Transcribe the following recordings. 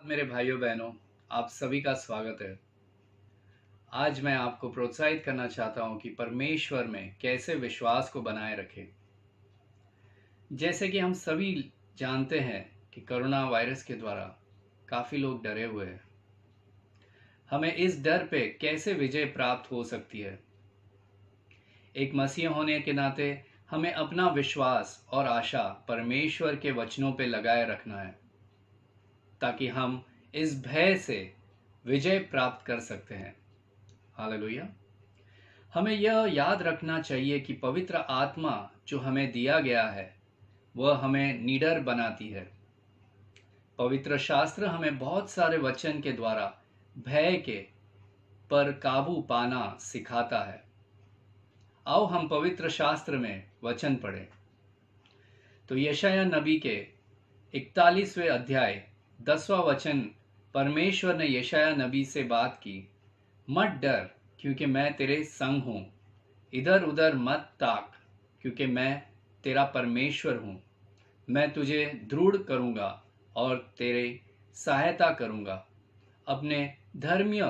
मेरे भाइयों बहनों, आप सभी का स्वागत है। आज मैं आपको प्रोत्साहित करना चाहता हूं कि परमेश्वर में कैसे विश्वास को बनाए रखें। जैसे कि हम सभी जानते हैं कि कोरोना वायरस के द्वारा काफ़ी लोग डरे हुए हैं। हमें इस डर पे कैसे विजय प्राप्त हो सकती है। एक मसीह होने के नाते हमें अपना विश्वास और आशा परमेश्वर के वचनों पे लगाए रखना है, ताकि हम इस भय से विजय प्राप्त कर सकते हैं। हालेलुया। हमें यह याद रखना चाहिए कि पवित्र आत्मा जो हमें दिया गया है वह हमें निडर बनाती है। पवित्र शास्त्र हमें बहुत सारे वचन के द्वारा भय के पर काबू पाना सिखाता है। आओ हम पवित्र शास्त्र में वचन पढ़ें। तो यशायाह नबी के 41वें अध्याय 10वां वचन, परमेश्वर ने यशायाह नबी से बात की, मत डर क्योंकि मैं तेरे संग हूँ, इधर उधर मत ताक क्योंकि मैं तेरा परमेश्वर हूँ। मैं तुझे दृढ़ करूँगा और तेरे सहायता करूँगा, अपने धर्मीय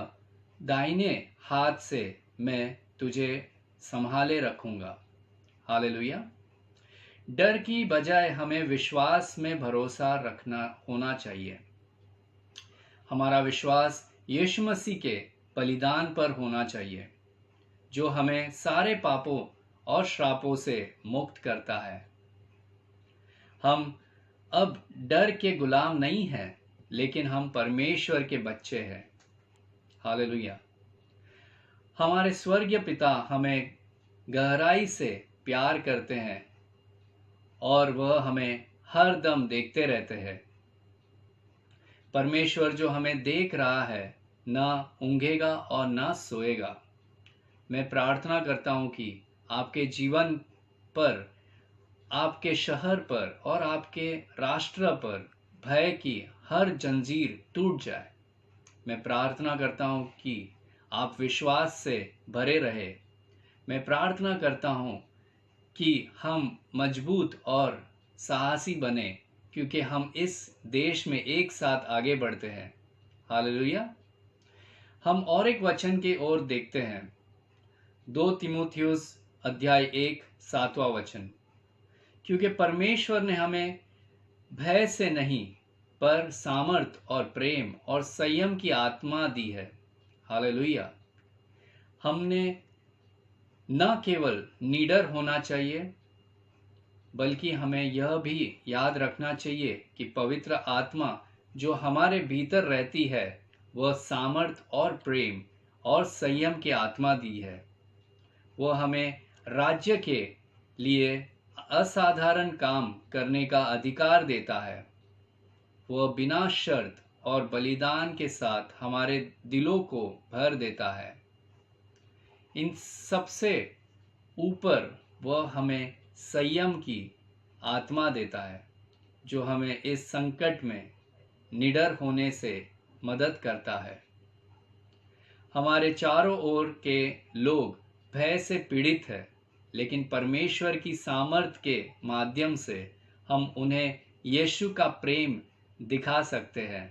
दाहिने हाथ से मैं तुझे संभाले रखूँगा। हालेलुया। डर की बजाय हमें विश्वास में भरोसा रखना होना चाहिए। हमारा विश्वास यीशु मसीह के बलिदान पर होना चाहिए, जो हमें सारे पापों और श्रापों से मुक्त करता है। हम अब डर के गुलाम नहीं हैं, लेकिन हम परमेश्वर के बच्चे हैं। हालेलुया। हमारे स्वर्गीय पिता हमें गहराई से प्यार करते हैं और वह हमें हर दम देखते रहते हैं। परमेश्वर जो हमें देख रहा है, ना ऊंघेगा और ना सोएगा। मैं प्रार्थना करता हूं कि आपके जीवन पर, आपके शहर पर और आपके राष्ट्र पर भय की हर जंजीर टूट जाए। मैं प्रार्थना करता हूं कि आप विश्वास से भरे रहे। मैं प्रार्थना करता हूं कि हम मजबूत और साहसी बने, क्योंकि हम इस देश में एक साथ आगे बढ़ते हैं। हालेलुया। हम और एक वचन की ओर देखते हैं। 2 तीमुथियुस अध्याय 1 7वां वचन, क्योंकि परमेश्वर ने हमें भय से नहीं पर सामर्थ और प्रेम और संयम की आत्मा दी है। हालेलुया। हमने न केवल निडर होना चाहिए, बल्कि हमें यह भी याद रखना चाहिए कि पवित्र आत्मा जो हमारे भीतर रहती है, वह सामर्थ और प्रेम और संयम की आत्मा दी है। वह हमें राज्य के लिए असाधारण काम करने का अधिकार देता है। वह बिना शर्त और बलिदान के साथ हमारे दिलों को भर देता है। इन सबसे ऊपर वह हमें संयम की आत्मा देता है, जो हमें इस संकट में निडर होने से मदद करता है। हमारे चारों ओर के लोग भय से पीड़ित हैं, लेकिन परमेश्वर की सामर्थ के माध्यम से हम उन्हें यीशु का प्रेम दिखा सकते हैं।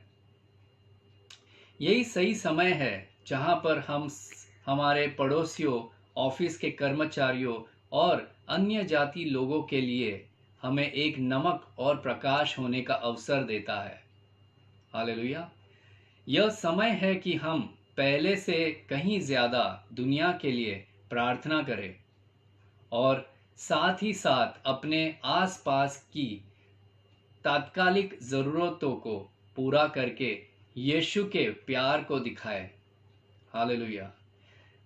यही सही समय है जहां पर हम हमारे पड़ोसियों, ऑफिस के कर्मचारियों और अन्य जाति लोगों के लिए हमें एक नमक और प्रकाश होने का अवसर देता है। हालेलुया। यह समय है कि हम पहले से कहीं ज़्यादा दुनिया के लिए प्रार्थना करें और साथ ही साथ अपने आसपास की तात्कालिक ज़रूरतों को पूरा करके यीशु के प्यार को दिखाएं। हालेलुया।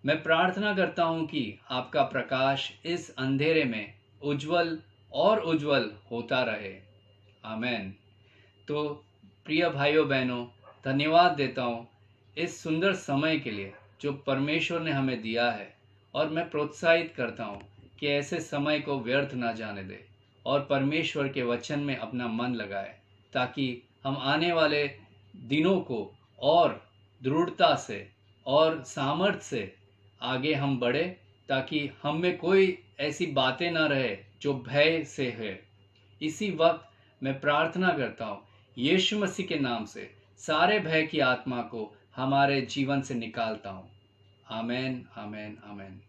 मैं प्रार्थना करता हूं कि आपका प्रकाश इस अंधेरे में उज्जवल और उज्जवल होता रहे। आमेन। तो प्रिय भाइयों बहनों, धन्यवाद देता हूँ इस सुंदर समय के लिए जो परमेश्वर ने हमें दिया है, और मैं प्रोत्साहित करता हूँ कि ऐसे समय को व्यर्थ ना जाने दें और परमेश्वर के वचन में अपना मन लगाए, ताकि हम आने वाले दिनों को और दृढ़ता से और सामर्थ्य से आगे हम बढ़े, ताकि हम में कोई ऐसी बातें ना रहे जो भय से है। इसी वक्त मैं प्रार्थना करता हूँ यीशु मसीह के नाम से सारे भय की आत्मा को हमारे जीवन से निकालता हूँ। आमेन, आमेन, आमेन।